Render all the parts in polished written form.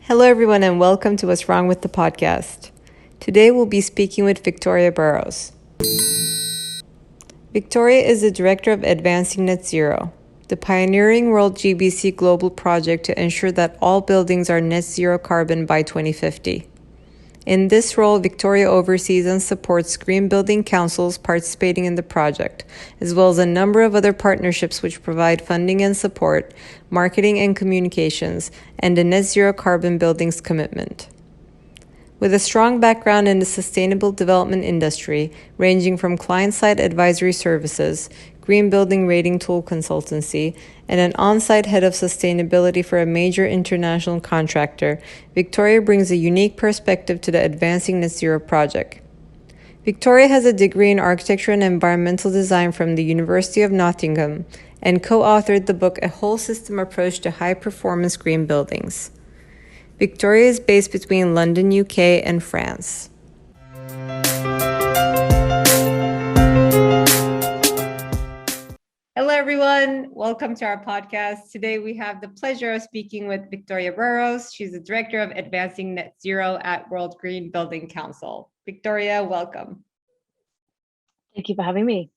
Hello, everyone, and welcome to What's Wrong with the Podcast. Today, we'll be speaking with Victoria Burrows. Victoria is the Director of Advancing Net Zero, the pioneering WorldGBC global project to ensure that all buildings are net zero carbon by 2050. In this role, Victoria oversees and supports green building councils participating in the project, as well as a number of other partnerships which provide funding and support, marketing and communications, and a net zero carbon buildings commitment. With a strong background in the sustainable development industry, ranging from client-side advisory services, green building rating tool consultancy, and an on-site head of sustainability for a major international contractor, Victoria brings a unique perspective to the Advancing Net Zero project. Victoria has a degree in architecture and environmental design from the University of Nottingham and co-authored the book A Whole System Approach to High-Performance Green Buildings. Victoria is based between London, UK, and France. Hello, everyone. Welcome to our podcast. Today, we have the pleasure of speaking with Victoria Burrows. She's the Director of Advancing Net Zero at World Green Building Council. Victoria, welcome. Thank you for having me.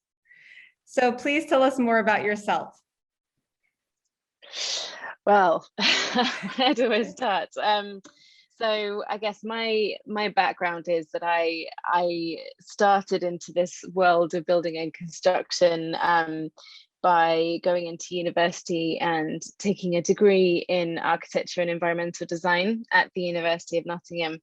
So please tell us more about yourself. Well, where do I start? So I guess my background is that I started into this world of building and construction by going into university and taking a degree in architecture and environmental design at the University of Nottingham.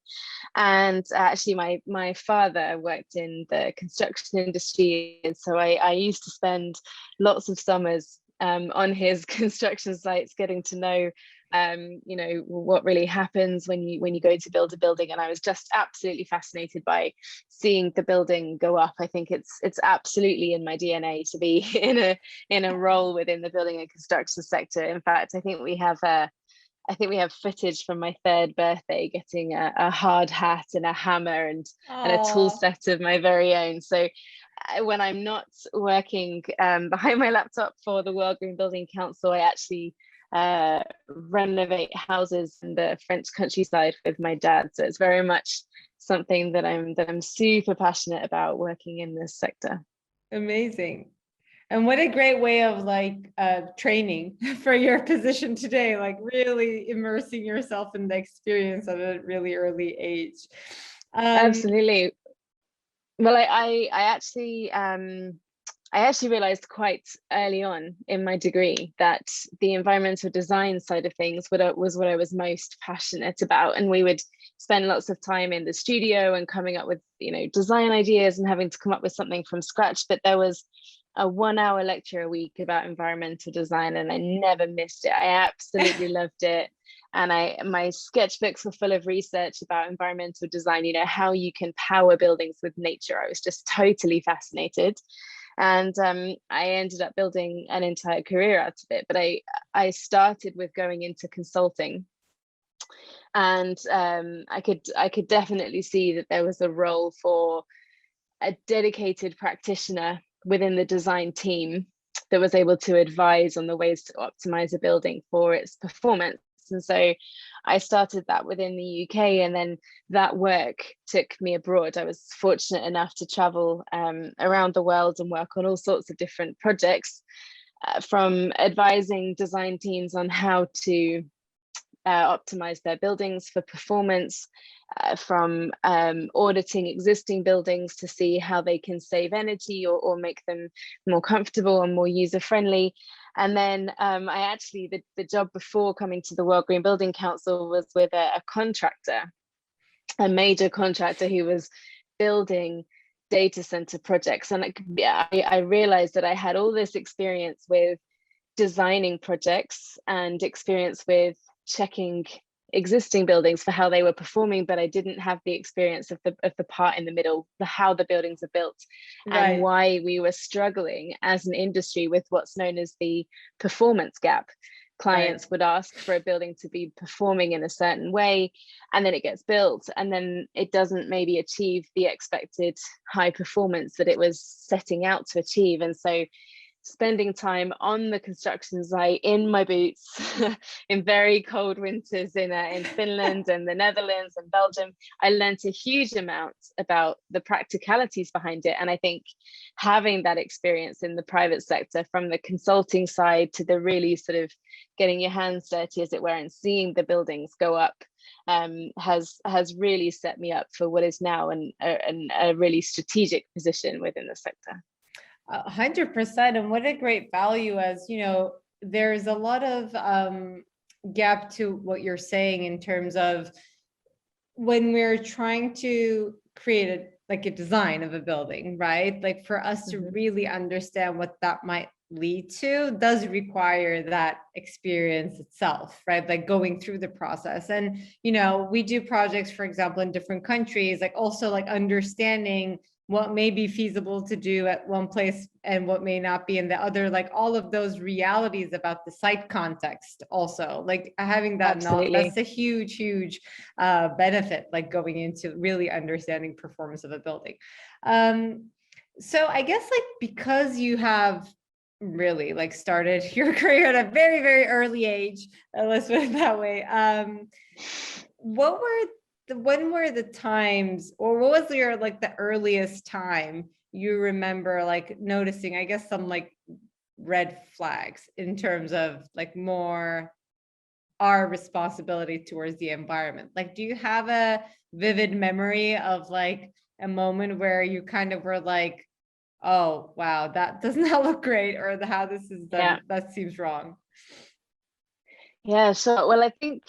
And actually my father worked in the construction industry, and so I used to spend lots of summers on his construction sites, getting to know what really happens when you go to build a building. And I was just absolutely fascinated by seeing the building go up. I think it's absolutely in my DNA to be in a role within the building and construction sector. In fact, I think we have footage from my third birthday getting a hard hat and a hammer and a tool set of my very own. So when I'm not working behind my laptop for the World Green Building Council, I actually renovate houses in the French countryside with my dad. So it's very much something that I'm super passionate about, working in this sector. Amazing. And what a great way of training for your position today, like really immersing yourself in the experience at a really early age. Absolutely. Well, I actually realized quite early on in my degree that the environmental design side of things was what I was most passionate about. And we would spend lots of time in the studio and coming up with, design ideas and having to come up with something from scratch. But there was a 1-hour lecture a week about environmental design, and I never missed it. I absolutely loved it. And my sketchbooks were full of research about environmental design, how you can power buildings with nature. I was just totally fascinated. And I ended up building an entire career out of it. But I started with going into consulting. And I could definitely see that there was a role for a dedicated practitioner within the design team that was able to advise on the ways to optimize a building for its performance. And so I started that within the UK, and then that work took me abroad. I was fortunate enough to travel around the world and work on all sorts of different projects, from advising design teams on how to optimize their buildings for performance, from auditing existing buildings to see how they can save energy or make them more comfortable and more user-friendly. And then the job before coming to the World Green Building Council was with a contractor, a major contractor who was building data center projects. And I realized that I had all this experience with designing projects and experience with checking existing buildings for how they were performing, but I didn't have the experience of the part in the middle, how the buildings are built, right, and why we were struggling as an industry with what's known as the performance gap. Clients would ask for a building to be performing in a certain way, and then it gets built, and then it doesn't maybe achieve the expected high performance that it was setting out to achieve. And so spending time on the construction site in my boots in very cold winters in Finland and the Netherlands and Belgium. I learned a huge amount about the practicalities behind it. And I think having that experience in the private sector, from the consulting side to the really sort of getting your hands dirty, as it were, and seeing the buildings go up, has really set me up for what is now a really strategic position within the sector. 100%. And what a great value, as you know, there's a lot of gap to what you're saying in terms of when we're trying to create a design of a building, right? Like, for us to really understand what that might lead to does require that experience itself, right? Like going through the process. And, you know, we do projects, for example, in different countries, like also like understanding what may be feasible to do at one place and what may not be in the other, like all of those realities about the site context also, like having that knowledge, that's a huge benefit, like going into really understanding performance of a building. So I guess, like, because you have really like started your career at a very early age, let's put it that way, when were the times, or what was your, like, the earliest time you remember like noticing, I guess, some like red flags in terms of like more our responsibility towards the environment? Like, do you have a vivid memory of like a moment where you kind of were like, oh wow, that does not look great, or how this is done, that seems wrong? Yeah, so well, I think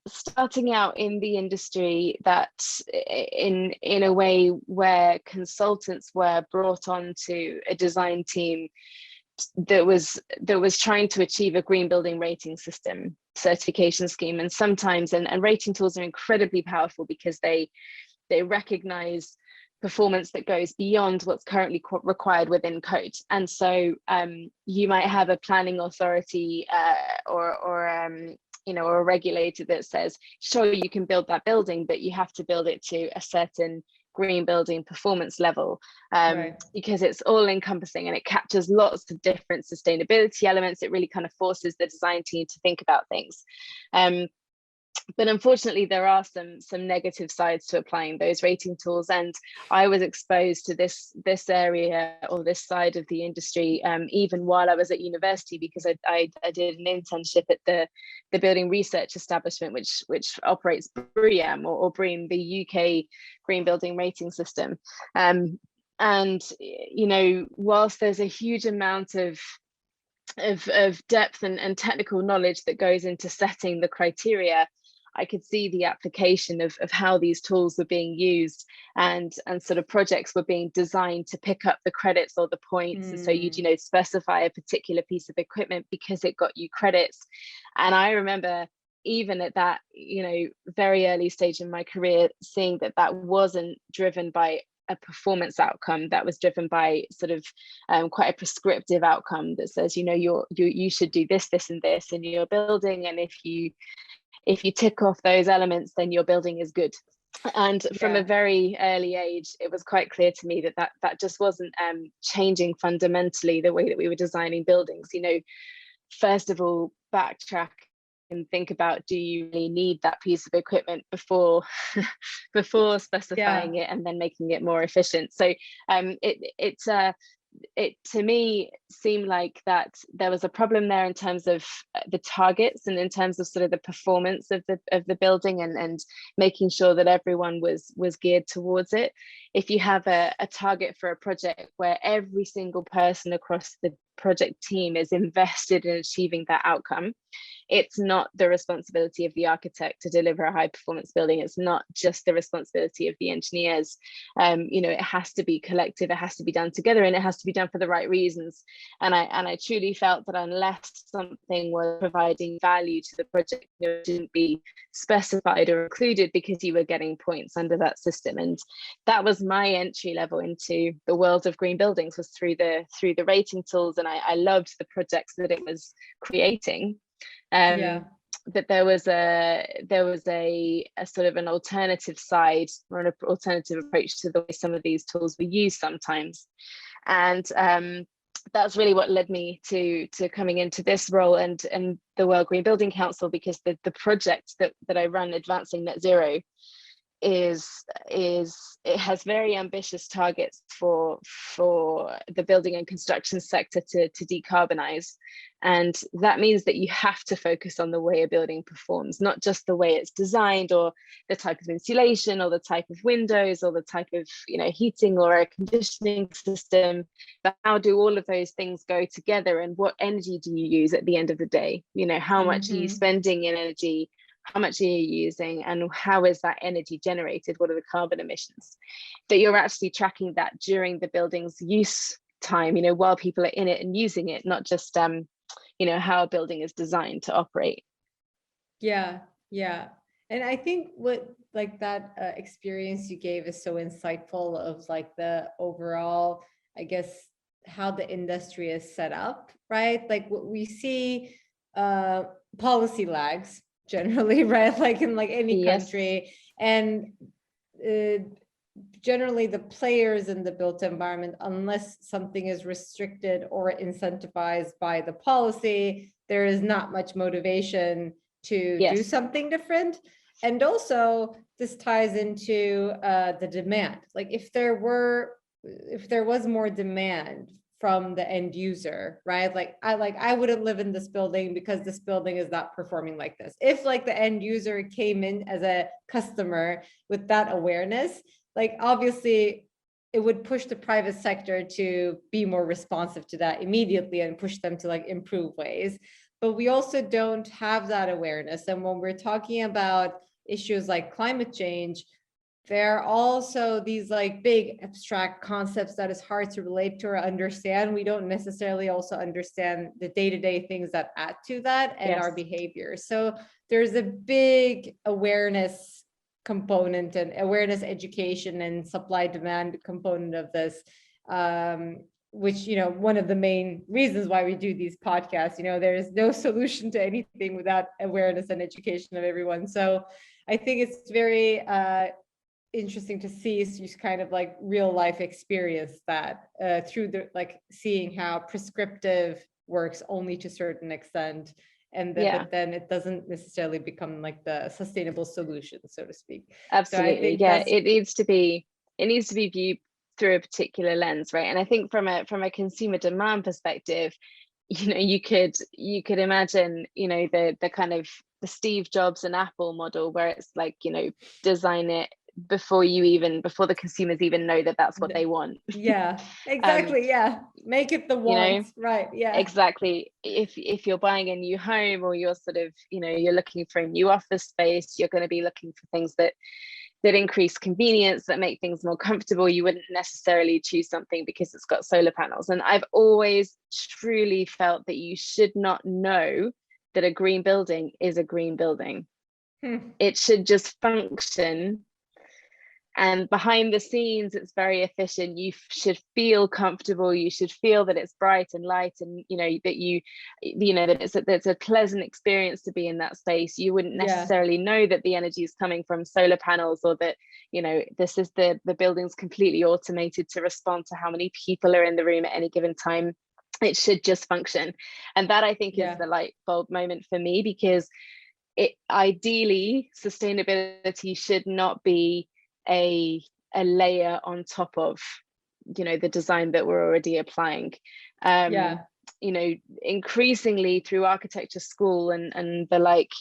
starting out in the industry, that in a way where consultants were brought on to a design team that was trying to achieve a green building rating system certification scheme. And sometimes and rating tools are incredibly powerful because they recognize performance that goes beyond what's currently required within code. And so you might have a planning authority or a regulator that says, sure, you can build that building, but you have to build it to a certain green building performance level, because it's all encompassing and it captures lots of different sustainability elements. It really kind of forces the design team to think about things. But unfortunately, there are some negative sides to applying those rating tools, and I was exposed to this area or this side of the industry even while I was at university, because I did an internship at the building research establishment, which operates BREEAM or BREEAM, the UK Green Building Rating System. And you know, whilst there's a huge amount of depth and technical knowledge that goes into setting the criteria, I could see the application of how these tools were being used, and sort of projects were being designed to pick up the credits or the points. And so you'd, you know, specify a particular piece of equipment because it got you credits. And I remember, even at that, you know, very early stage in my career, seeing that wasn't driven by a performance outcome, that was driven by sort of quite a prescriptive outcome that says, you know, you should do this and this in your building, and if you tick off those elements, then your building is good. And from a very early age, it was quite clear to me that just wasn't changing fundamentally the way that we were designing buildings. You know, first of all, backtrack and think about, do you really need that piece of equipment before specifying it and then making it more efficient? So it to me seemed like that there was a problem there in terms of the targets and in terms of sort of the performance of the building, and making sure that everyone was geared towards it. If you have a target for a project where every single person across the project team is invested in achieving that outcome, it's not the responsibility of the architect to deliver a high performance building. It's not just the responsibility of the engineers. You know, it has to be collective, it has to be done together, and it has to be done for the right reasons. And I truly felt that unless something was providing value to the project, it didn't be specified or included because you were getting points under that system. And that was my entry level into the world of green buildings, was through the rating tools. And I loved the projects that it was creating. But there was a sort of an alternative side, or an alternative approach to the way some of these tools were used sometimes. And that's really what led me to coming into this role and the World Green Building Council, because the project that I run, Advancing Net Zero, is it has very ambitious targets for the building and construction sector to decarbonize, and that means that you have to focus on the way a building performs, not just the way it's designed or the type of insulation or the type of windows or the type of heating or air conditioning system, but how do all of those things go together, and what energy do you use at the end of the day? How much are you spending in energy, how much are you using, and how is that energy generated? What are the carbon emissions? That you're actually tracking that during the building's use time, while people are in it and using it, not just how a building is designed to operate. Yeah. And I think what that experience you gave is so insightful of the overall, I guess, how the industry is set up, right? What we see, policy lags generally, right? In any country, and generally the players in the built environment, unless something is restricted or incentivized by the policy, there is not much motivation to do something different. And also this ties into the demand. If there was more demand from the end user, right? I wouldn't live in this building because this building is not performing like this. If the end user came in as a customer with that awareness, obviously it would push the private sector to be more responsive to that immediately and push them to improve ways. But we also don't have that awareness. And when we're talking about issues like climate change, there are also these big abstract concepts that is hard to relate to or understand. We don't necessarily also understand the day-to-day things that add to that and our behavior. So there's a big awareness component and awareness education and supply demand component of this, which, one of the main reasons why we do these podcasts. There is no solution to anything without awareness and education of everyone. So I think it's very interesting to see you kind of real life experience that through the seeing how prescriptive works only to a certain extent, and then but then it doesn't necessarily become the sustainable solution, so to speak. Absolutely. So it needs to be viewed through a particular lens, right? And I think from a consumer demand perspective, you could imagine the kind of the Steve Jobs and Apple model, where it's design it before the consumers even know that that's what they want. Exactly. Make it the want, right? Exactly. If you're buying a new home, or you're sort of you're looking for a new office space, you're going to be looking for things that increase convenience, that make things more comfortable. You wouldn't necessarily choose something because it's got solar panels. And I've always truly felt that you should not know that a green building is a green building. It should just function, and behind the scenes it's very efficient. You should feel comfortable, you should feel that it's bright and light, and that it's a pleasant experience to be in that space. You wouldn't necessarily know that the energy is coming from solar panels, or that this is the building's completely automated to respond to how many people are in the room at any given time. It should just function. And that, I think, is the light bulb moment for me, because ideally sustainability should not be a layer on top of the design that we're already applying. Increasingly through architecture school and the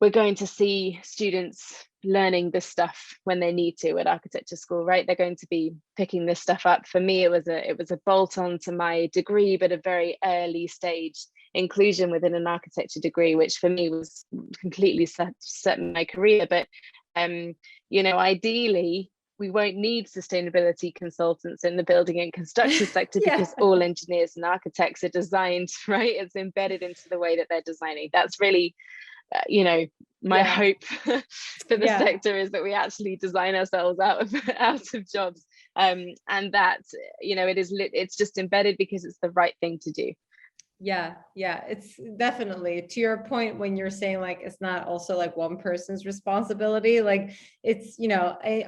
we're going to see students learning this stuff when they need to at architecture school, right? They're going to be picking this stuff up. For me, it was a bolt on to my degree, but a very early stage inclusion within an architecture degree, which for me was completely set in my career. But ideally we won't need sustainability consultants in the building and construction sector because all engineers and architects are designed, right? It's embedded into the way that they're designing. That's really my hope for the sector, is that we actually design ourselves out of jobs, and that it's just embedded because it's the right thing to do. Yeah, yeah, it's definitely to your point when you're saying like it's not also like one person's responsibility. Like it's,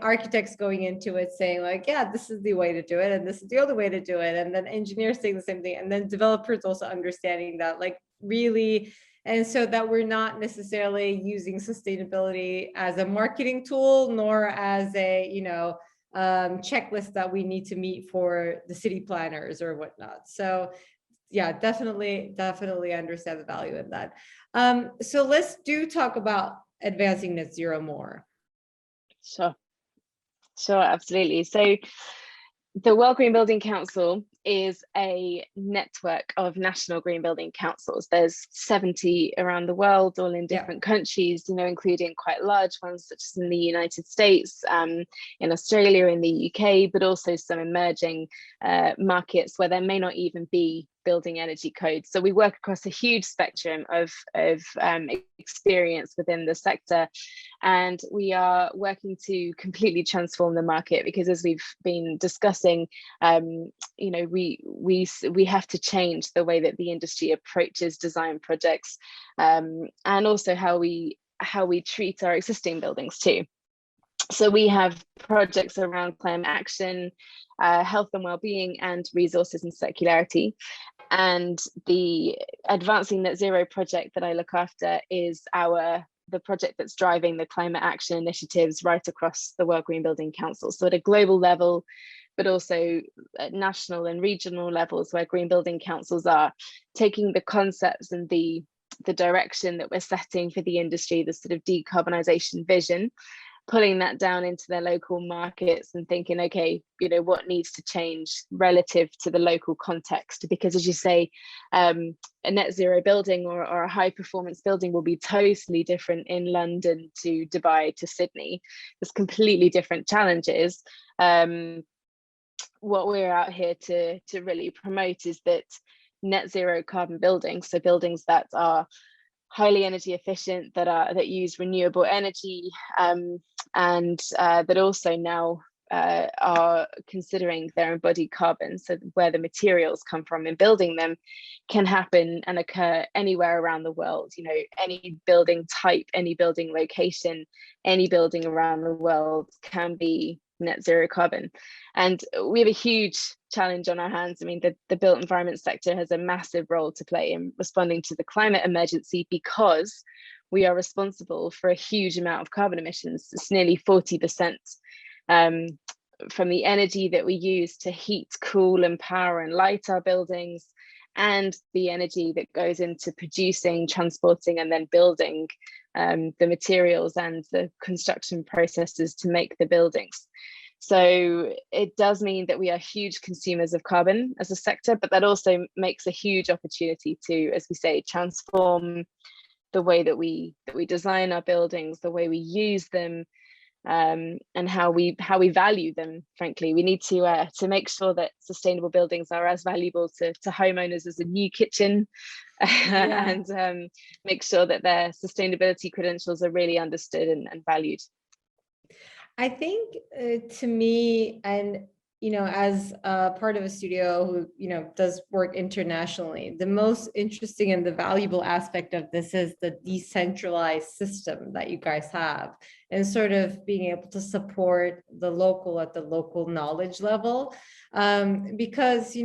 architects going into it saying like, yeah, this is the way to do it and this is the other way to do it. And then engineers saying the same thing. And then developers also understanding that like really, and so that we're not necessarily using sustainability as a marketing tool, nor as a, checklist that we need to meet for the city planners or whatnot. So yeah, definitely understand the value in that. So let's do talk about advancing net zero more. Sure, sure, absolutely. So the World Green Building Council is a network of national green building councils. There's 70 around the world, all in different countries, including quite large ones such as in the United States, in Australia, in the UK, but also some emerging markets where there may not even be building energy codes. So we work across a huge spectrum of experience within the sector, and we are working to completely transform the market because, as we've been discussing, we have to change the way that the industry approaches design projects, and also how we treat our existing buildings too. So we have projects around climate action, health and well-being, and resources and circularity. And the Advancing Net Zero project that I look after is the project that's driving the climate action initiatives right across the World Green Building Council. So at a global level, but also at national and regional levels where green building councils are taking the concepts and the direction that we're setting for the industry, the sort of decarbonisation vision, pulling that down into their local markets and thinking, okay, what needs to change relative to the local context? Because as you say, a net zero building or a high performance building will be totally different in London to Dubai to Sydney. There's completely different challenges. What we're out here to really promote is that net zero carbon buildings, so buildings that are highly energy efficient, that use renewable energy, and that also now are considering their embodied carbon, so where the materials come from in building them, can happen and occur anywhere around the world. Any building type, any building location, any building around the world can be net zero carbon. And we have a huge challenge on our hands. I mean, the built environment sector has a massive role to play in responding to the climate emergency because we are responsible for a huge amount of carbon emissions. It's nearly 40%, from the energy that we use to heat, cool, and power and light our buildings, and the energy that goes into producing, transporting, and then building the materials and the construction processes to make the buildings. So it does mean that we are huge consumers of carbon as a sector, but that also makes a huge opportunity to, as we say, transform the way that we design our buildings, the way we use them, and how we value them. Frankly, we need to make sure that sustainable buildings are as valuable to homeowners as a new kitchen, and make sure that their sustainability credentials are really understood and valued. I think to me, and as part of a studio who does work internationally, the most interesting and the valuable aspect of this is the decentralized system that you guys have, and sort of being able to support the local at the local knowledge level, because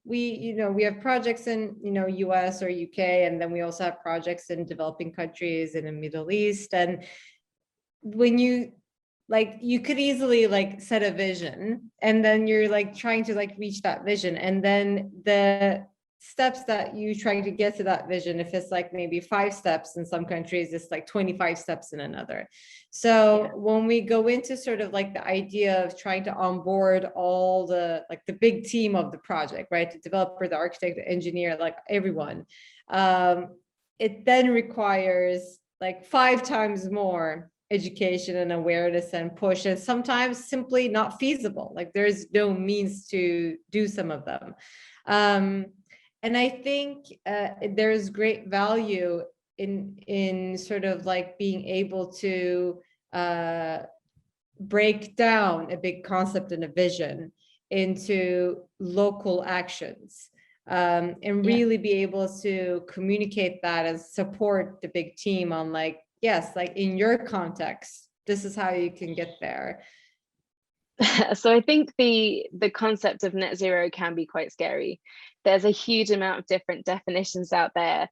we have projects in US or UK, and then we also have projects in developing countries in the Middle East. And when you could easily set a vision, and then you're trying to reach that vision, and then the steps that you trying to get to that vision, if it's maybe 5 steps in some countries, it's 25 steps in another. So when we go into sort of the idea of trying to onboard all the the big team of the project, right, the developer, the architect, the engineer, everyone, it then requires 5 times more education and awareness and push, and sometimes simply not feasible. There's no means to do some of them. And I think there's great value in sort of being able to break down a big concept and a vision into local actions. and really be able to communicate that and support the big team on like, yes, like in your context, this is how you can get there. So I think the concept of net zero can be quite scary. There's a huge amount of different definitions out there.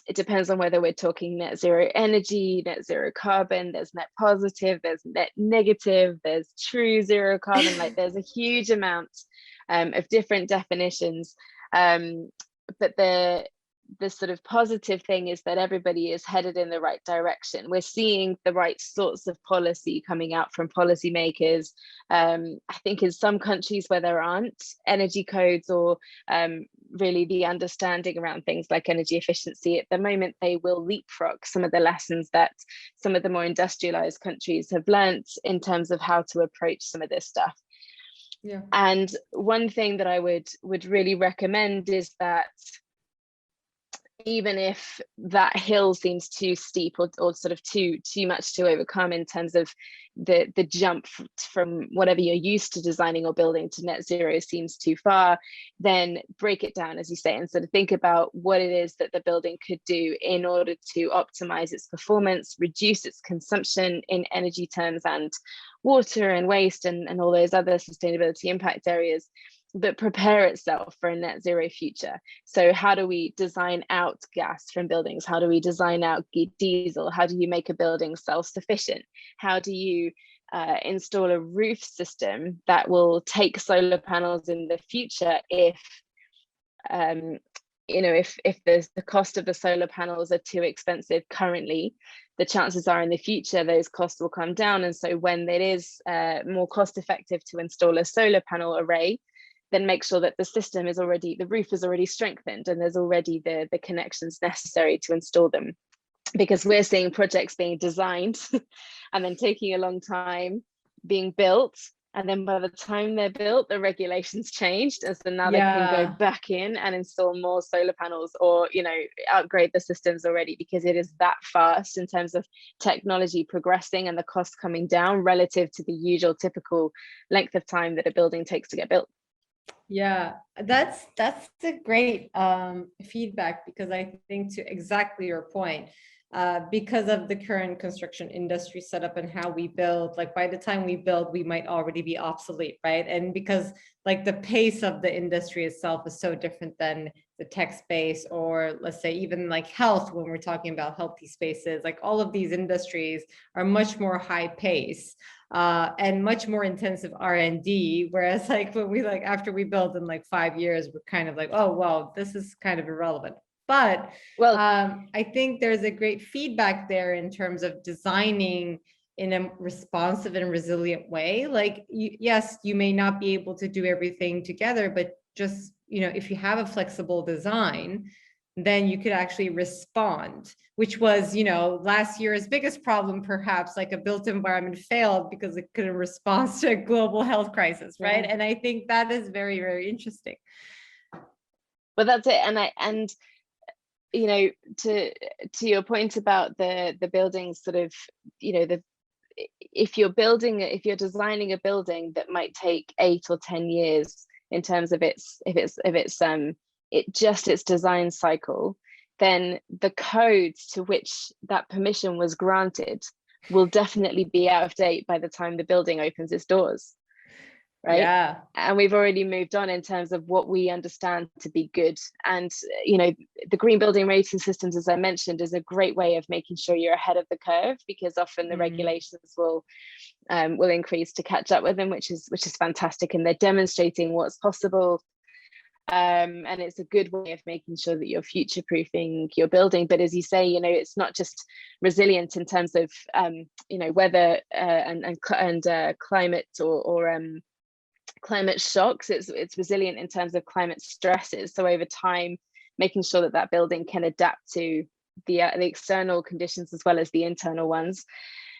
It depends on whether we're talking net zero energy, net zero carbon, there's net positive, there's net negative, there's true zero carbon. Like there's a huge amount of different definitions. But the sort of positive thing is that everybody is headed in the right direction. We're seeing the right sorts of policy coming out from policymakers. I think in some countries where there aren't energy codes or really the understanding around things like energy efficiency, at the moment they will leapfrog some of the lessons that some of the more industrialized countries have learnt in terms of how to approach some of this stuff. Yeah. And one thing that I would really recommend is that even if that hill seems too steep or sort of too much to overcome in terms of the jump from whatever you're used to designing or building to net zero seems too far, then break it down, as you say, and sort of think about what it is that the building could do in order to optimize its performance, reduce its consumption in energy terms and water and waste and all those other sustainability impact areas, but prepare itself for a net zero future. So how do we design out gas from buildings? How do we design out diesel? How do you make a building self-sufficient? How do you install a roof system that will take solar panels in the future if the cost of the solar panels are too expensive currently? The chances are in the future those costs will come down, and so when it is more cost effective to install a solar panel array, then make sure that the roof is already strengthened and there's already the connections necessary to install them. Because we're seeing projects being designed and then taking a long time being built, and then by the time they're built the regulations changed, and so now they can go back in and install more solar panels or upgrade the systems already, because it is that fast in terms of technology progressing and the cost coming down relative to the usual typical length of time that a building takes to get built. Yeah, that's a great feedback, because I think to exactly your point, because of the current construction industry setup and how we build, like by the time we build, we might already be obsolete, right? And because like the pace of the industry itself is so different than the tech space, or let's say even like health, when we're talking about healthy spaces, like all of these industries are much more high pace and much more intensive R&D. Whereas like when we after we build in like 5 years, we're kind of like, oh, well, this is kind of irrelevant. But I think there's a great feedback there in terms of designing in a responsive and resilient way. Like, yes, you may not be able to do everything together, but just, if you have a flexible design, then you could actually respond, which was, last year's biggest problem, perhaps, like a built environment failed because it couldn't respond to a global health crisis, right? And I think that is very, very interesting. Well, that's it. And to your point about the buildings, sort of, if you're designing a building that might take 8 or 10 years in terms of its design cycle, then the codes to which that permission was granted will definitely be out of date by the time the building opens its doors. Right. Yeah. And we've already moved on in terms of what we understand to be good. And, the green building rating systems, as I mentioned, is a great way of making sure you're ahead of the curve, because often the regulations will increase to catch up with them, which is fantastic. And they're demonstrating what's possible. And it's a good way of making sure that you're future-proofing your building. But as you say, it's not just resilient in terms of, weather and climate or climate shocks. It's resilient in terms of climate stresses. So over time, making sure that building can adapt to the external conditions as well as the internal ones.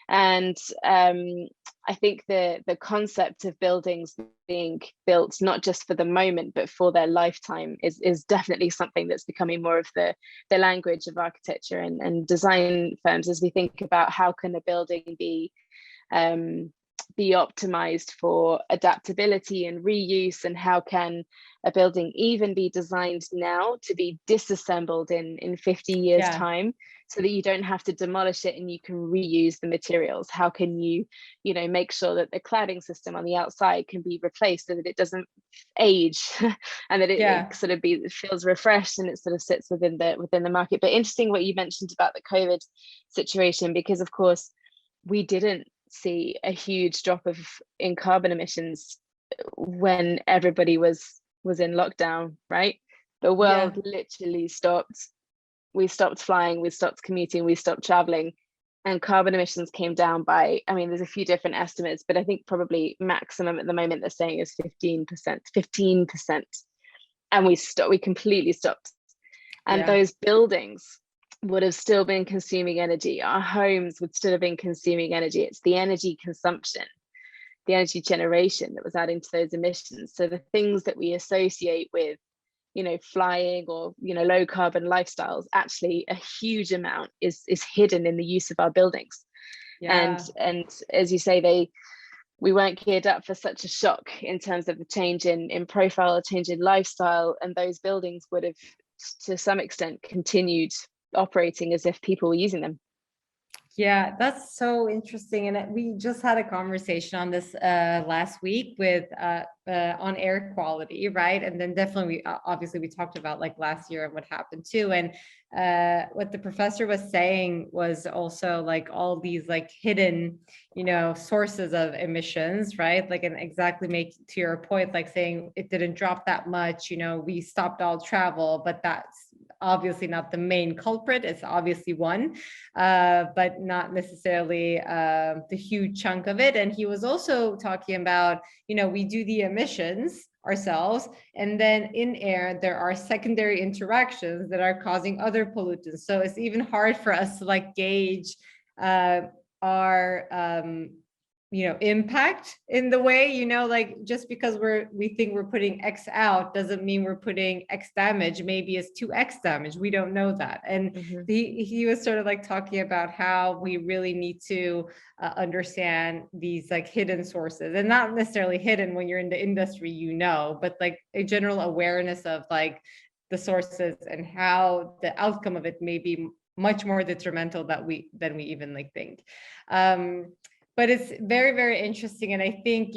And I think the concept of buildings being built not just for the moment but for their lifetime is definitely something that's becoming more of the language of architecture and design firms, as we think about how can a building be be optimized for adaptability and reuse, and how can a building even be designed now to be disassembled in 50 years time, so that you don't have to demolish it and you can reuse the materials? How can you make sure that the cladding system on the outside can be replaced so that it doesn't age and that it sort of it feels refreshed, and it sort of sits within the market? But interesting what you mentioned about the COVID situation, because of course we didn't see a huge drop in carbon emissions when everybody was in lockdown, right? The world literally stopped. We stopped flying, we stopped commuting, we stopped traveling, and carbon emissions came down by, I mean, there's a few different estimates, but I think probably maximum at the moment they're saying is 15%. And we completely stopped. And those buildings would have still been consuming energy. Our homes would still have been consuming energy. It's the energy consumption, the energy generation that was adding to those emissions. So the things that we associate with, flying or, low carbon lifestyles, actually a huge amount is hidden in the use of our buildings. And as you say, we weren't geared up for such a shock in terms of the change in profile, a change in lifestyle, and those buildings would have to some extent continued operating as if people were using them. Yeah, that's so interesting. And we just had a conversation on this last week with on air quality, right? And then definitely obviously we talked about like last year and what happened too. And what the professor was saying was also like all these like hidden, sources of emissions, right? Like, and exactly make to your point, like saying it didn't drop that much, we stopped all travel, but that's obviously not the main culprit. It's obviously one, but not necessarily the huge chunk of it. And he was also talking about, we do the emissions ourselves, and then in air there are secondary interactions that are causing other pollutants. So it's even hard for us to like gauge our impact in the way, like just because we think we're putting X out doesn't mean we're putting X damage. Maybe it's 2X damage. We don't know that. And he was sort of like talking about how we really need to understand these like hidden sources, and not necessarily hidden when you're in the industry, but like a general awareness of like the sources and how the outcome of it may be much more detrimental than we even like think. But it's very, very interesting. And I think,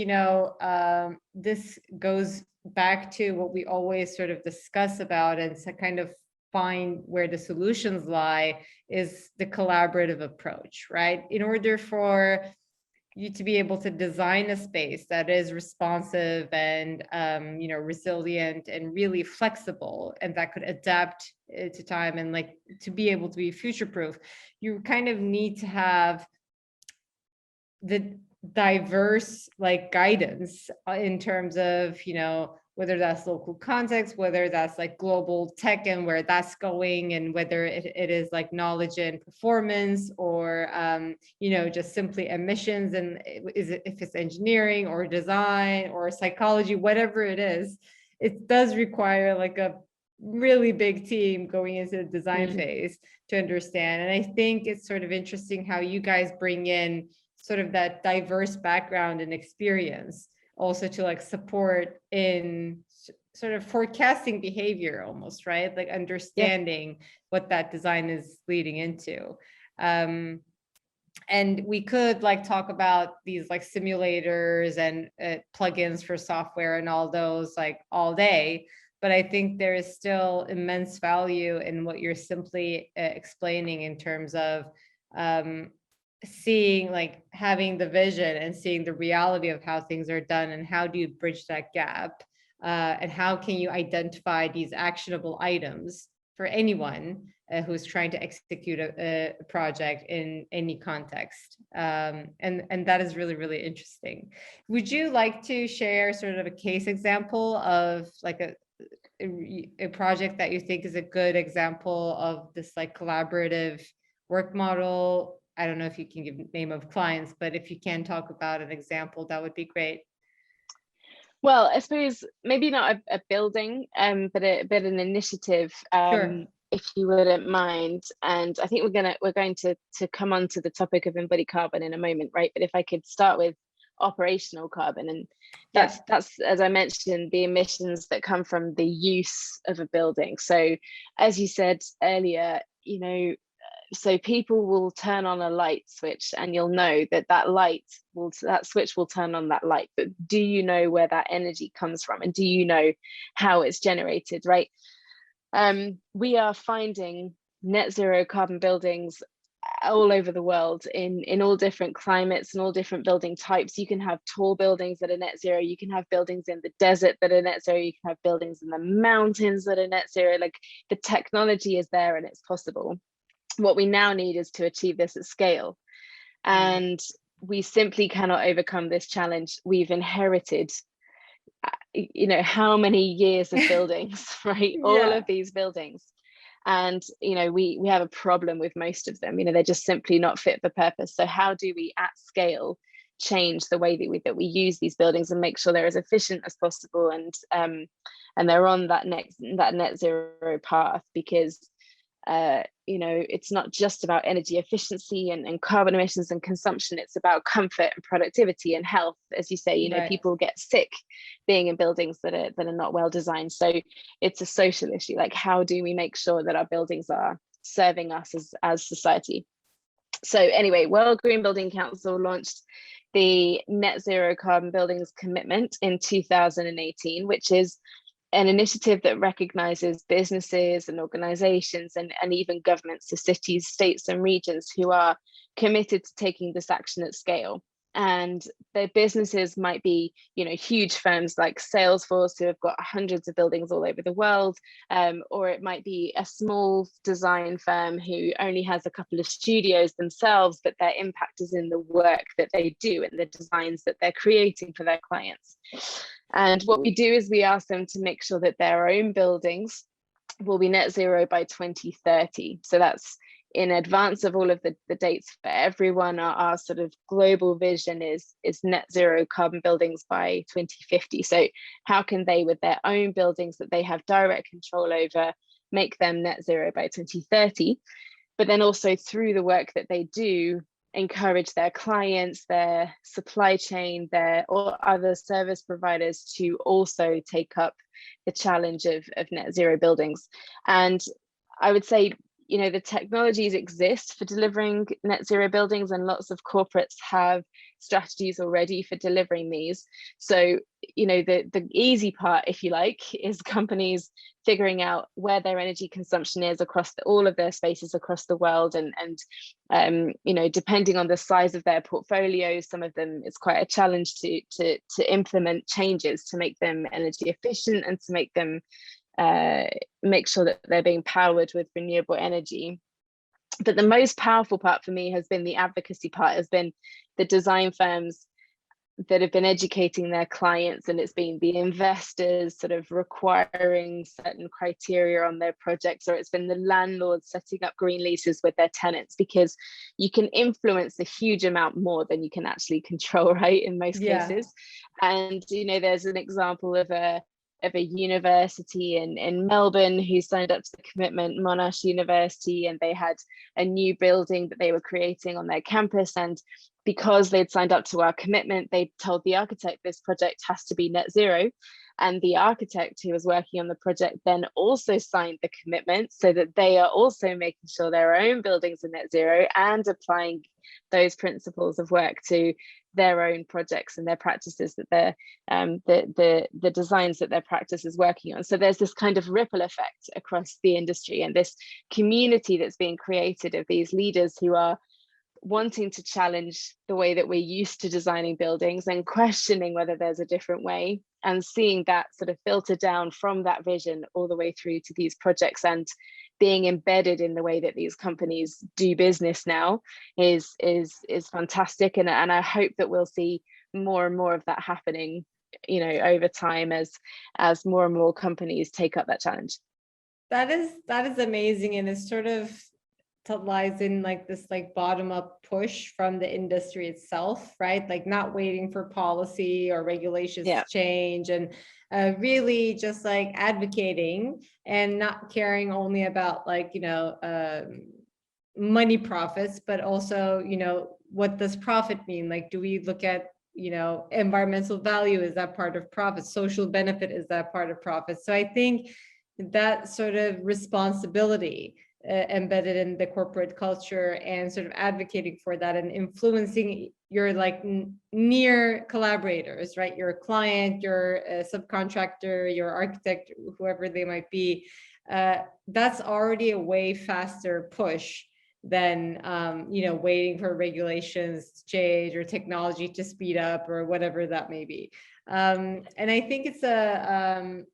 this goes back to what we always sort of discuss about, and to kind of find where the solutions lie, is the collaborative approach, right? In order for you to be able to design a space that is responsive and, resilient and really flexible, and that could adapt to time, and like to be able to be future-proof, you kind of need to have the diverse like guidance in terms of, whether that's local context, whether that's like global tech and where that's going, and whether it is like knowledge and performance, or just simply emissions, and if it's engineering or design or psychology, whatever it is, it does require like a really big team going into the design phase to understand. And I think it's sort of interesting how you guys bring in sort of that diverse background and experience also to like support in sort of forecasting behavior almost, right? Like understanding what that design is leading into. And we could like talk about these like simulators and plugins for software and all those like all day, but I think there is still immense value in what you're simply explaining in terms of seeing, like having the vision and seeing the reality of how things are done, and how do you bridge that gap, and how can you identify these actionable items for anyone who's trying to execute a project in any context. And that is really, really interesting. Would you like to share sort of a case example of like a project that you think is a good example of this like collaborative work model? I don't know if you can give name of clients, but if you can talk about an example, that would be great. Well, I suppose maybe not a building, but an initiative, Sure. if you wouldn't mind. And I think we're going to come on to the topic of embodied carbon in a moment, right? But if I could start with operational carbon. And that's, as I mentioned, the emissions that come from the use of a building. So as you said earlier, you know, so people will turn on a light switch and you'll know that that switch will turn on that light, but do you know where that energy comes from, and do you know how it's generated, right? We are finding net zero carbon buildings all over the world in all different climates and all different building types. You can have tall buildings that are net zero, you can have buildings in the desert that are net zero, you can have buildings in the mountains that are net zero. Like, the technology is there and it's possible. What we now need is to achieve this at scale. And we simply cannot overcome this challenge. We've inherited, you know, how many years of buildings, right? All of these buildings. And, you know, we have a problem with most of them. You know, they're just simply not fit for purpose. So how do we at scale change the way that we use these buildings and make sure they're as efficient as possible, and they're on that net zero path? Because you know, it's not just about energy efficiency and carbon emissions and consumption. It's about comfort and productivity and health. As you say, you know, people get sick being in buildings that are not well designed. So it's a social issue. Like, how do we make sure that our buildings are serving us as society? So anyway, World Green Building Council launched the Net Zero Carbon Buildings Commitment in 2018, which is an initiative that recognizes businesses and organizations and even governments, so cities, states, and regions who are committed to taking this action at scale. And their businesses might be, you know, huge firms like Salesforce, who have got hundreds of buildings all over the world, or it might be a small design firm who only has a couple of studios themselves, but their impact is in the work that they do and the designs that they're creating for their clients. And what we do is we ask them to make sure that their own buildings will be net zero by 2030. So that's in advance of all of the dates for everyone. Our sort of global vision is net zero carbon buildings by 2050. So how can they, with their own buildings that they have direct control over, make them net zero by 2030? But then also through the work that they do, encourage their clients, their supply chain, or other service providers to also take up the challenge of net zero buildings. And I would say, you know, the technologies exist for delivering net zero buildings, and lots of corporates have strategies already for delivering these. So, you know, the easy part, if you like, is companies figuring out where their energy consumption is across all of their spaces across the world, and you know, depending on the size of their portfolio, some of them it's quite a challenge to implement changes to make them energy efficient and to make them make sure that they're being powered with renewable energy. But the most powerful part for me has been the advocacy part, has been the design firms that have been educating their clients, and it's been the investors sort of requiring certain criteria on their projects, or it's been the landlords setting up green leases with their tenants, because you can influence a huge amount more than you can actually control, right, in most cases. And, you know, there's an example of a university in Melbourne who signed up to the commitment, Monash University, and they had a new building that they were creating on their campus. And because they'd signed up to our commitment, they told the architect this project has to be net zero. And the architect who was working on the project then also signed the commitment, so that they are also making sure their own buildings are net zero and applying those principles of work to their own projects and their practices that they're the designs that their practice is working on. So there's this kind of ripple effect across the industry, and this community that's being created of these leaders who are wanting to challenge the way that we're used to designing buildings and questioning whether there's a different way, and seeing that sort of filter down from that vision all the way through to these projects and being embedded in the way that these companies do business now is fantastic. And I hope that we'll see more and more of that happening, you know, over time as more and more companies take up that challenge. That is amazing. And it's sort of lies in like this like bottom up push from the industry itself, right? Like not waiting for policy or regulations to change, and really just like advocating and not caring only about like, you know, money profits, but also, you know, what does profit mean? Like, do we look at, environmental value, is that part of profit? Social benefit, is that part of profit? So I think that sort of responsibility embedded in the corporate culture, and sort of advocating for that and influencing your near collaborators, right? Your client, your subcontractor, your architect, whoever they might be, that's already a way faster push than waiting for regulations to change or technology to speed up or whatever that may be. And I think it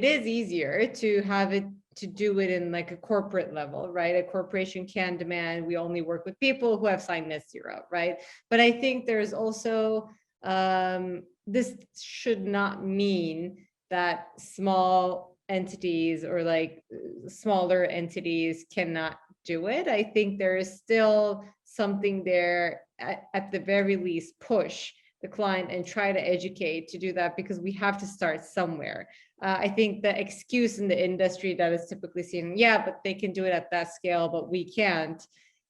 is easier to have it, to do it in like a corporate level, right? A corporation can demand we only work with people who have signed net zero, right? But I think there's also this should not mean that small entities or like smaller entities cannot do it. I think there is still something there at the very least, push the client and try to educate to do that, because we have to start somewhere. I think the excuse in the industry that is typically seen, yeah, but they can do it at that scale, but we can't.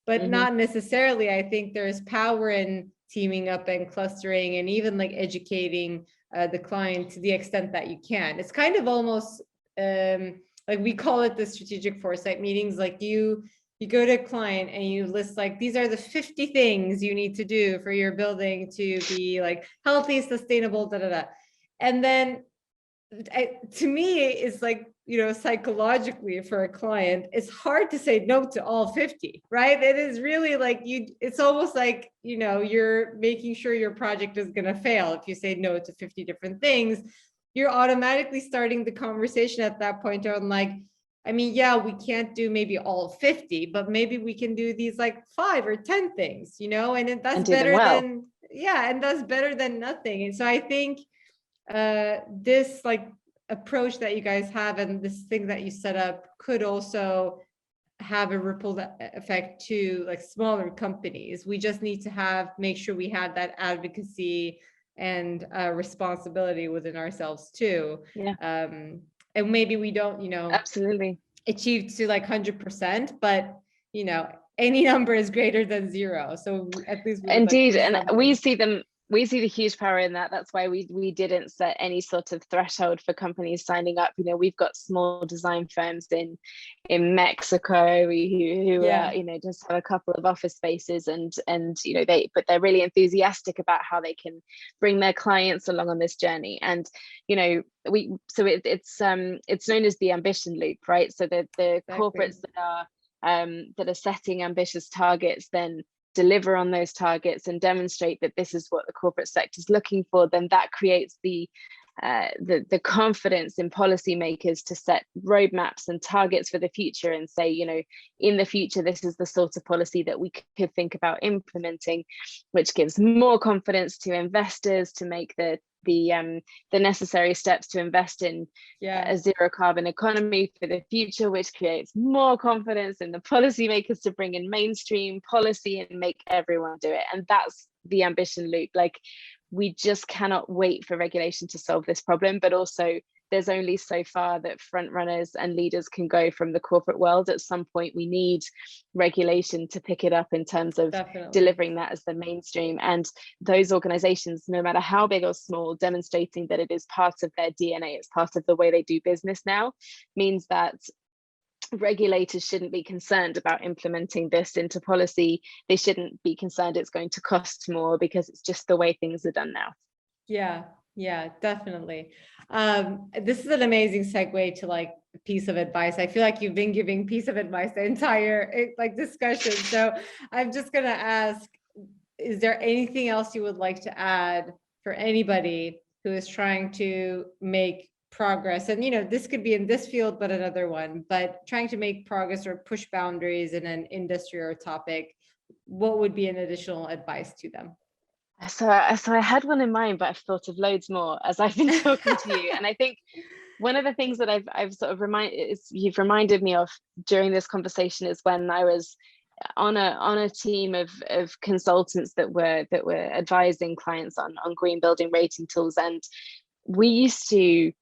But not necessarily. I think there's power in teaming up and clustering and even like educating the client to the extent that you can. It's kind of almost like we call it the strategic foresight meetings. Like you go to a client and you list like, these are the 50 things you need to do for your building to be like healthy, sustainable, da da da. And then to me, it's like, psychologically for a client, it's hard to say no to all 50, right? It is really like it's almost like, you're making sure your project is going to fail. If you say no to 50 different things, you're automatically starting the conversation at that point on like, I mean, yeah, we can't do maybe all 50, but maybe we can do these like 5 or 10 things, and that's better than, and that's better than nothing. And so I think this like approach that you guys have and this thing that you set up could also have a ripple effect to like smaller companies. We just need to make sure we have that advocacy and responsibility within ourselves too. And maybe we don't, absolutely achieve to like 100%, but any number is greater than 0. So at least indeed, and we see the huge power in that. That's why we didn't set any sort of threshold for companies signing up. We've got small design firms in Mexico who just have a couple of office spaces, and they're really enthusiastic about how they can bring their clients along on this journey. And it's known as the ambition loop, right? So the corporates that are setting ambitious targets then deliver on those targets and demonstrate that this is what the corporate sector is looking for, then that creates the confidence in policymakers to set roadmaps and targets for the future and say, in the future, this is the sort of policy that we could think about implementing, which gives more confidence to investors to make the necessary steps to invest in a zero carbon economy for the future, which creates more confidence in the policymakers to bring in mainstream policy and make everyone do it. And that's the ambition loop. Like, we just cannot wait for regulation to solve this problem, but also there's only so far that front runners and leaders can go from the corporate world. At some point, we need regulation to pick it up in terms of delivering that as the mainstream. And those organizations, no matter how big or small, demonstrating that it is part of their DNA, it's part of the way they do business now, means that regulators shouldn't be concerned about implementing this into policy. They shouldn't be concerned it's going to cost more, because it's just the way things are done now. Yeah, definitely. This is an amazing segue to like a piece of advice. I feel like you've been giving piece of advice the entire like discussion. So I'm just gonna ask, is there anything else you would like to add for anybody who is trying to make progress? And this could be in this field, but another one, but trying to make progress or push boundaries in an industry or topic, what would be an additional advice to them? So I had one in mind, but I've thought of loads more as I've been talking to you. And I think one of the things that I've sort of you've reminded me of during this conversation is when I was on a team of consultants that were advising clients on green building rating tools. And we used to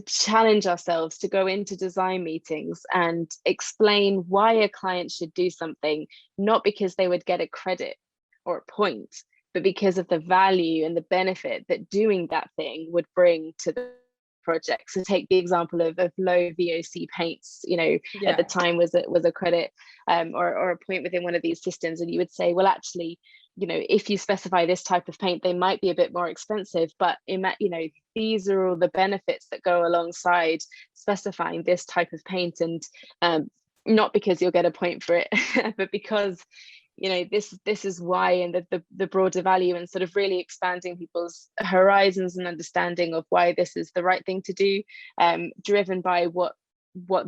challenge ourselves to go into design meetings and explain why a client should do something, not because they would get a credit or a point, but because of the value and the benefit that doing that thing would bring to the project. So take the example of low VOC paints, you know, at the time was a credit or a point within one of these systems, and you would say, well, actually, you know, if you specify this type of paint, they might be a bit more expensive, but you know, these are all the benefits that go alongside specifying this type of paint. And not because you'll get a point for it, but because, you know, this is why, and the broader value, and sort of really expanding people's horizons and understanding of why this is the right thing to do, driven by what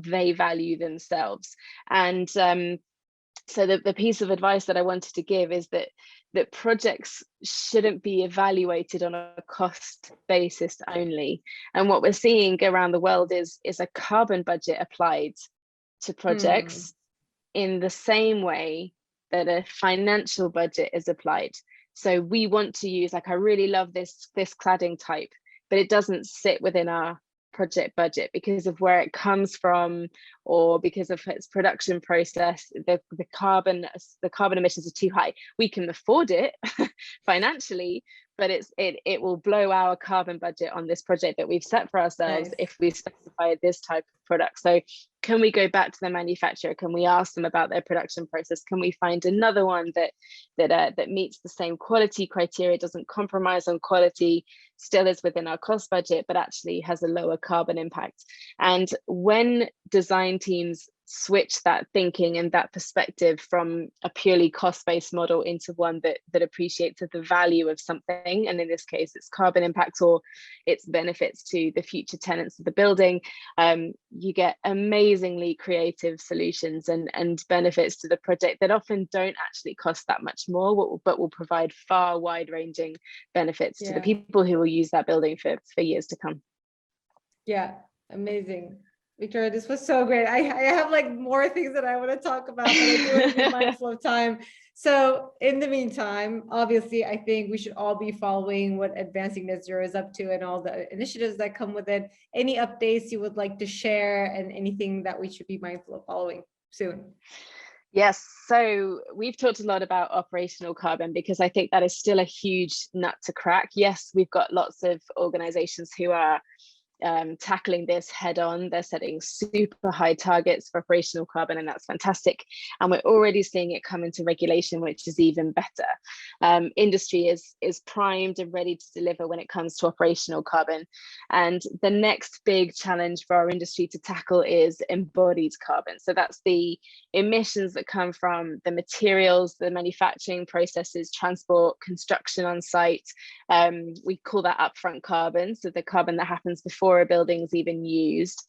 they value themselves. And so the piece of advice that I wanted to give is that projects shouldn't be evaluated on a cost basis only. And what we're seeing around the world is a carbon budget applied to projects in the same way that a financial budget is applied. So we want to use, like, I really love this cladding type, but it doesn't sit within our project budget because of where it comes from, or because of its production process. The carbon emissions are too high. We can afford it financially, but it will blow our carbon budget on this project that we've set for ourselves if we specify this type of product. So can we go back to the manufacturer? Can we ask them about their production process? Can we find another one that meets the same quality criteria, doesn't compromise on quality, still is within our cost budget, but actually has a lower carbon impact? And when design teams switch that thinking and that perspective from a purely cost-based model into one that appreciates the value of something, and in this case it's carbon impact or its benefits to the future tenants of the building, you get amazingly creative solutions and benefits to the project that often don't actually cost that much more, but will provide far wide-ranging benefits to the people who will use that building for years to come. Yeah, amazing. Victoria, this was so great. I have like more things that I want to talk about, but I do want to be mindful of time. So in the meantime, obviously, I think we should all be following what Advancing Net Zero is up to and all the initiatives that come with it. Any updates you would like to share, and anything that we should be mindful of following soon? Yes, so we've talked a lot about operational carbon because I think that is still a huge nut to crack. Yes, we've got lots of organizations who are tackling this head on. They're setting super high targets for operational carbon, and that's fantastic. And we're already seeing it come into regulation, which is even better. Industry is primed and ready to deliver when it comes to operational carbon. And the next big challenge for our industry to tackle is embodied carbon. So that's the emissions that come from the materials, the manufacturing processes, transport, construction on site. We call that upfront carbon, so the carbon that happens before a building is even used.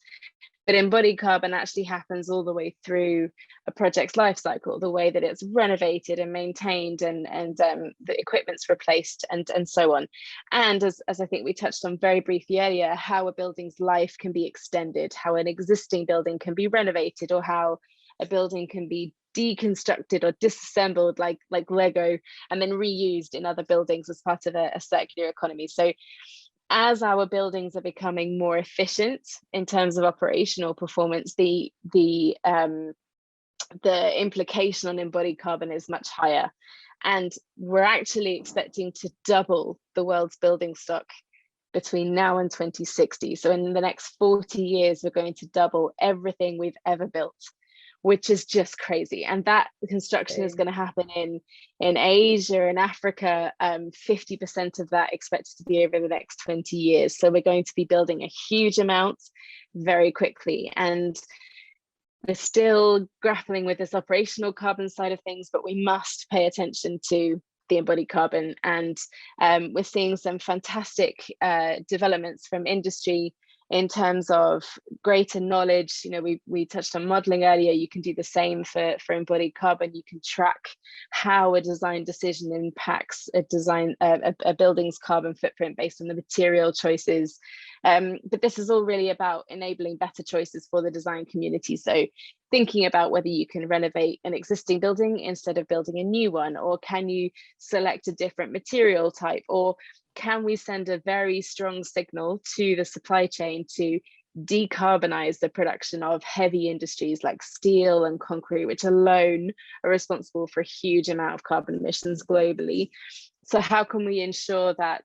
But embodied carbon actually happens all the way through a project's life cycle, the way that it's renovated and maintained, and the equipment's replaced, and so on. And as I think we touched on very briefly earlier, how a building's life can be extended, how an existing building can be renovated, or how a building can be deconstructed or disassembled like Lego and then reused in other buildings as part of a circular economy. So as our buildings are becoming more efficient in terms of operational performance, the implication on embodied carbon is much higher. And we're actually expecting to double the world's building stock between now and 2060. So in the next 40 years, we're going to double everything we've ever built, which is just crazy. And that construction is going to happen in Asia and Africa. 50% of that expected to be over the next 20 years. So we're going to be building a huge amount very quickly. And we're still grappling with this operational carbon side of things, but we must pay attention to the embodied carbon. And we're seeing some fantastic developments from industry in terms of greater knowledge. You know, we touched on modeling earlier. You can do the same for embodied carbon. You can track how a design decision impacts a building's carbon footprint based on the material choices. But this is all really about enabling better choices for the design community. So thinking about whether you can renovate an existing building instead of building a new one, or can you select a different material type, or can we send a very strong signal to the supply chain to decarbonize the production of heavy industries like steel and concrete, which alone are responsible for a huge amount of carbon emissions globally. So how can we ensure that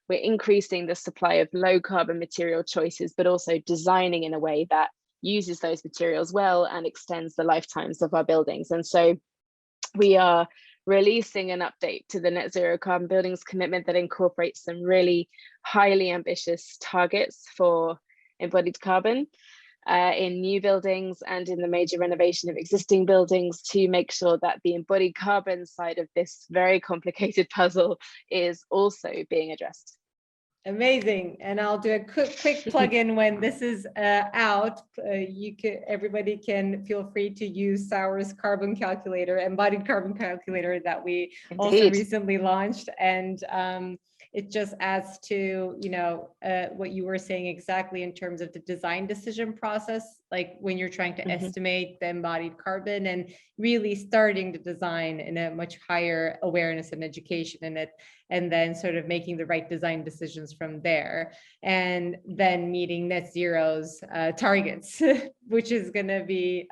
we're increasing the supply of low carbon material choices, but also designing in a way that uses those materials well and extends the lifetimes of our buildings? And so we are releasing an update to the Net Zero Carbon Buildings Commitment that incorporates some really highly ambitious targets for embodied carbon in new buildings and in the major renovation of existing buildings, to make sure that the embodied carbon side of this very complicated puzzle is also being addressed. Amazing. And I'll do a quick plug-in when this is out. Everybody can feel free to use Sour's carbon calculator, embodied carbon calculator, that we also recently launched. And it just adds to, what you were saying exactly in terms of the design decision process, like when you're trying to estimate the embodied carbon, and really starting the design in a much higher awareness and education in it, and then sort of making the right design decisions from there, and then meeting net zero's targets, which is going to be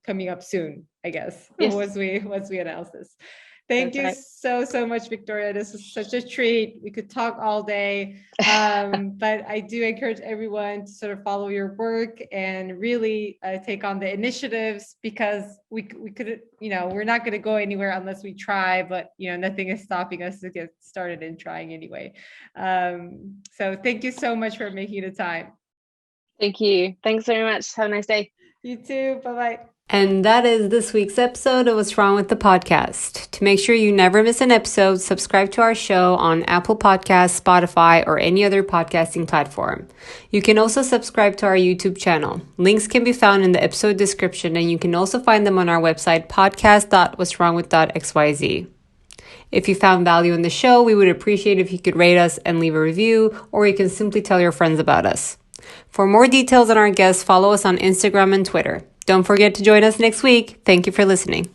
coming up soon, I guess, once we announce this. Thank you so much, Victoria. This was such a treat. We could talk all day, but I do encourage everyone to sort of follow your work and really take on the initiatives, because we could, we're not going to go anywhere unless we try, but, nothing is stopping us to get started in trying anyway. So thank you so much for making the time. Thank you. Thanks very much. Have a nice day. You too. Bye-bye. And that is this week's episode of What's Wrong with the Podcast. To make sure you never miss an episode, subscribe to our show on Apple Podcasts, Spotify, or any other podcasting platform. You can also subscribe to our YouTube channel. Links can be found in the episode description, and you can also find them on our website, podcast.what'swrongwith.xyz. If you found value in the show, we would appreciate if you could rate us and leave a review, or you can simply tell your friends about us. For more details on our guests, follow us on Instagram and Twitter. Don't forget to join us next week. Thank you for listening.